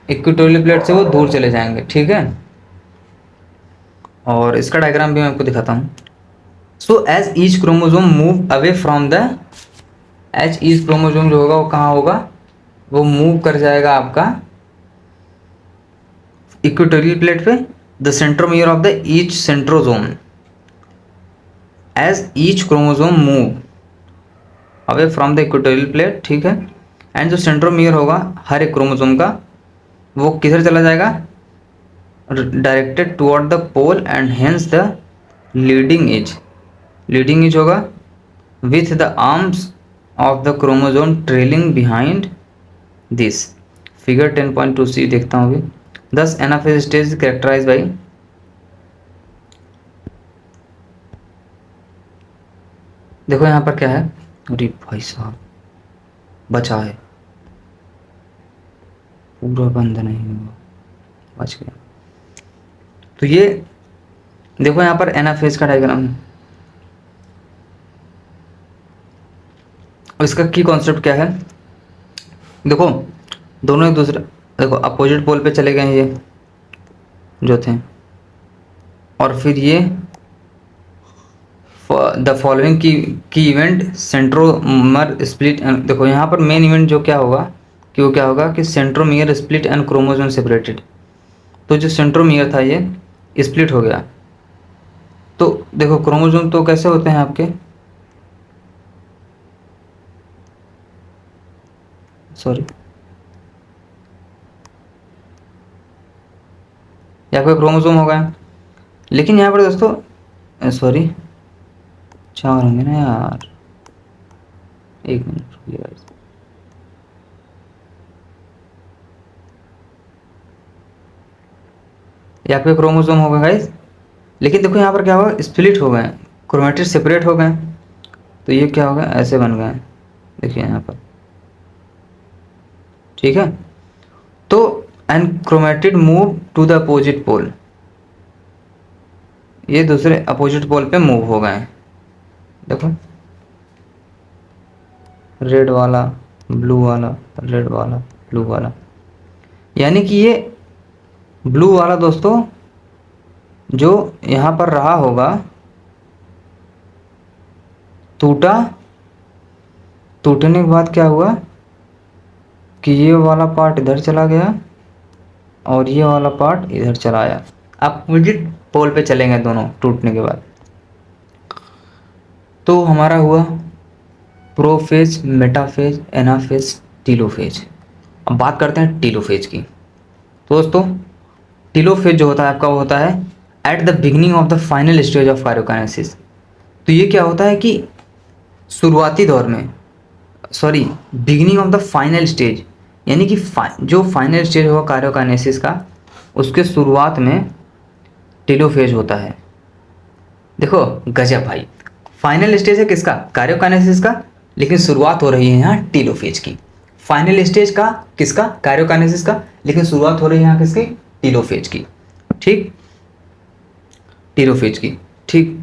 A: इक्वेटोरियल प्लेट से वो दूर चले जाएंगे, ठीक है। और इसका डायग्राम भी मैं आपको दिखाता हूँ। So as each chromosome move away from the, as each chromosome जो होगा वो कहाँ होगा, वो मूव कर जाएगा आपका इक्वेटोरियल प्लेट पे, the centromere of the each centrosome, as each chromosome move away from the equatorial plate, ठीक है। एंड जो सेंट्रोमियर होगा हर एक क्रोमोसोम का, वो किधर चला जाएगा, directed toward the pole and hence the leading edge होगा with the arms of the chromosome trailing behind this. Figure 10.2c देखता हूँ अभी। दस एनाफेज स्टेज कैरेक्टराइज बाई, देखो यहाँ पर क्या है, अरे भाई साहब बचा है, पूरा बंद नहीं हुआ, बच गया। तो ये देखो यहाँ पर एनाफेज का डायग्राम है, और इसका की कॉन्सेप्ट क्या है, देखो दोनों एक दूसरे, देखो अपोजिट पोल पे चले गए ये जो थे, और फिर ये द फॉलोइंग की इवेंट सेंट्रोमर स्प्लिट। देखो यहाँ पर मेन इवेंट जो क्या होगा कि वो क्या होगा कि centromere split and chromosome separated. तो जो सेंट्रोमियर था ये स्प्लिट हो गया। तो देखो क्रोमोसोम तो कैसे होते हैं आपके, सॉरी या कोई क्रोमोसोम होगा, लेकिन यहाँ पर दोस्तों सॉरी चार होंगे ना यार, एक मिनट रुकिएगा। यहाँ पे क्रोमोसोम होगा गाइस, लेकिन देखो यहाँ पर क्या होगा, स्प्लिट हो गए, क्रोमेटिड सेपरेट हो गए, तो ये क्या होगा, ऐसे बन गए, देखिए यहाँ पर, ठीक है। तो and chromatid move to the opposite pole, ये दूसरे अपोजिट पोल पे मूव हो गए, देखो रेड वाला ब्लू वाला, रेड वाला ब्लू वाला, यानी कि ये ब्लू वाला दोस्तों जो यहाँ पर रहा होगा टूटने के बाद क्या हुआ कि ये वाला पार्ट इधर चला गया और ये वाला पार्ट इधर चला आया। अपोजिट पोल पे चलेंगे दोनों टूटने के बाद। तो हमारा हुआ प्रोफेज, मेटाफेज, एनाफेज, टीलोफेज। अब बात करते हैं टीलोफेज की। तो दोस्तों टीलोफेज जो होता है आपका वो होता है at the beginning of the final stage of karyokinesis. तो ये क्या होता है कि शुरुआती दौर में, sorry beginning of the final stage, यानी कि जो फाइनल स्टेज होगा कार्योकाइनेसिस का, उसके शुरुआत में टीलोफेज होता है। देखो गजब भाई, फाइनल स्टेज है किसका, कार्योकाइनेसिस का, लेकिन शुरुआत हो रही है यहाँ टीलोफेज की। फाइनल स्टेज का किसका, कार्योकाइनेसिस का, लेकिन शुरुआत हो रही है यहाँ किसकी, टीलोफेज की, ठीक, टीलोफेज की, ठीक।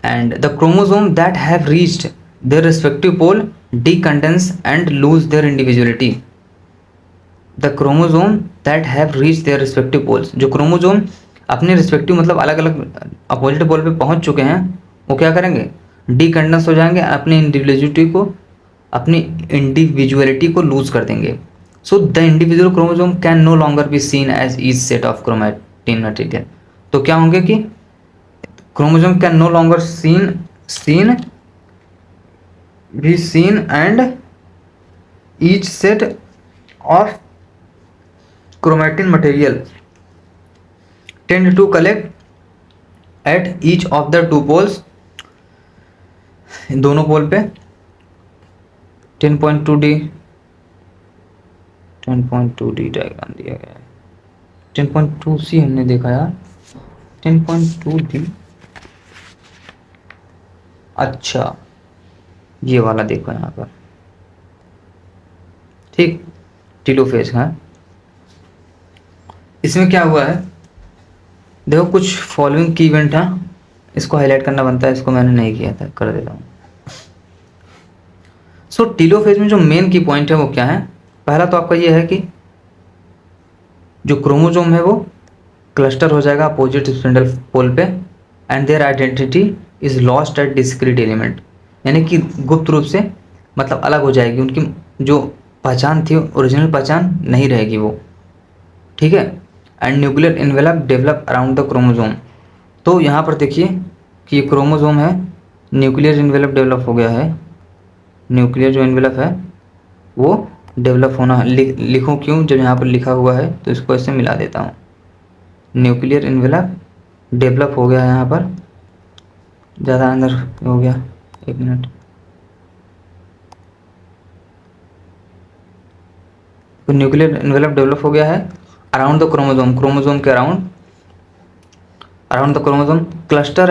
A: And the chromosome that have reached their respective pole decondense and lose their individuality. The chromosome that have reached their respective poles, जो क्रोमोसोम अपने रिस्पेक्टिव मतलब अलग अलग अपोजिट पोल पे पहुंच चुके हैं, वो क्या करेंगे, डीकंडेंस हो जाएंगे, अपनी इंडिविजुअलिटी को लूज कर देंगे। So the individual chromosome can no longer be seen as each set of chromatin material. तो क्या होंगे कि chromosome can no longer seen and each set of chromatin material tend to collect at each of the two poles, दोनों pole पे 10.2d diagram दिया गया है। 10.2c हमने देखा यार, 10.2d, अच्छा ये वाला देखो यहाँ पर, ठीक, टीलोफेज है। इसमें क्या हुआ है, देखो कुछ फॉलोइंग की इवेंट है, इसको हाईलाइट करना बनता है, इसको मैंने नहीं किया था, कर देता हूँ। सो टीलोफेज में जो मेन की पॉइंट है वो क्या है, पहला तो आपका ये है कि जो क्रोमोसोम है वो क्लस्टर हो जाएगा अपोजिट स्पिंडल पोल पे, and their identity is lost at discrete element, यानी कि गुप्त रूप से मतलब अलग हो जाएगी, उनकी जो पहचान थी ओरिजिनल पहचान नहीं रहेगी वो, ठीक है। And nuclear envelope develop around the chromosome. तो यहाँ पर देखिए कि ये क्रोमोसोम है, न्यूक्लियर इन्वेलप डेवलप हो गया है, न्यूक्लियर जो इन्वेलप है वो डेवलप होना, लिखूँ क्यों जब यहाँ पर लिखा हुआ है, तो इसको ऐसे मिला देता हूँ। न्यूक्लियर इन्वेलप डेवलप हो गया है, यहाँ पर ज़्यादा अंदर हो गया, एक मिनट। तो न्यूक्लियर इन्वेलप डेवलप हो गया है अराउंड द क्रोमोसोम, क्रोमोसोम के around, around the chromosome, cluster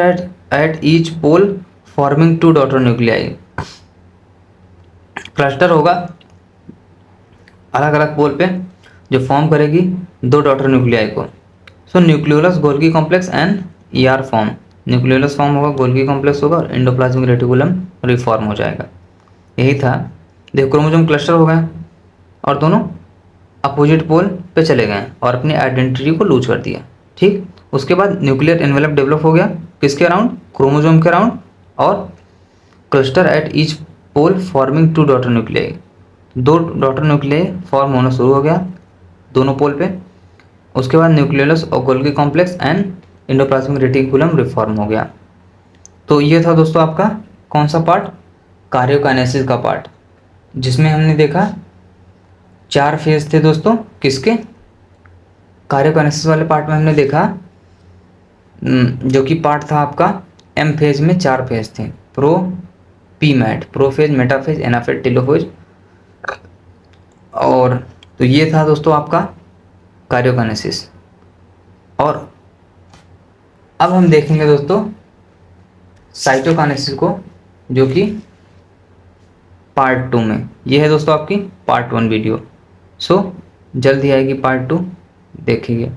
A: at each pole forming two daughter nuclei. Cluster होगा अलग अलग पोल पे जो फॉर्म करेगी दो डॉटर न्यूक्लियाई को। So nucleolus Golgi complex and ER form, nucleolus form होगा, गोल्गी कॉम्प्लेक्स होगा और एंडोप्लाज्मिक रेटिकुलम रिफॉर्म हो जाएगा। यही था। देखो क्रोमोसोम क्लस्टर हो गए और दोनों अपोजिट पोल पे चले गए और अपनी आइडेंटिटी को लूज कर दिया। ठीक, उसके बाद न्यूक्लियर एनवेलप डेवलप हो गया किसके अराउंड, क्रोमोसोम के अराउंड, और cluster at each pole forming two daughter nuclei, दो डॉटर न्यूक्लियाई फॉर्म होना शुरू हो गया दोनों पोल पे। उसके बाद न्यूक्लियोलस और Golgi complex and endoplasmic reticulum reform हो गया। तो ये था दोस्तों आपका कौन सा पार्ट, कार्योकाइनेसिस का पार्ट, जिसमें हमने देखा 4 फेज थे दोस्तों किसके, कार्योकाइनेसिस वाले पार्ट में हमने देखा जो कि पार्ट था आपका एम फेज में 4 फेज थे, pro P mat, prophase, metaphase, anaphase, telophase. और तो ये था दोस्तों आपका कार्योकाइनेसिस। और अब हम देखेंगे दोस्तों साइटोकाइनेसिस को, जो कि पार्ट 2 में। ये है दोस्तों आपकी पार्ट 1 वीडियो। सो जल्द ही आएगी पार्ट 2, देखिए।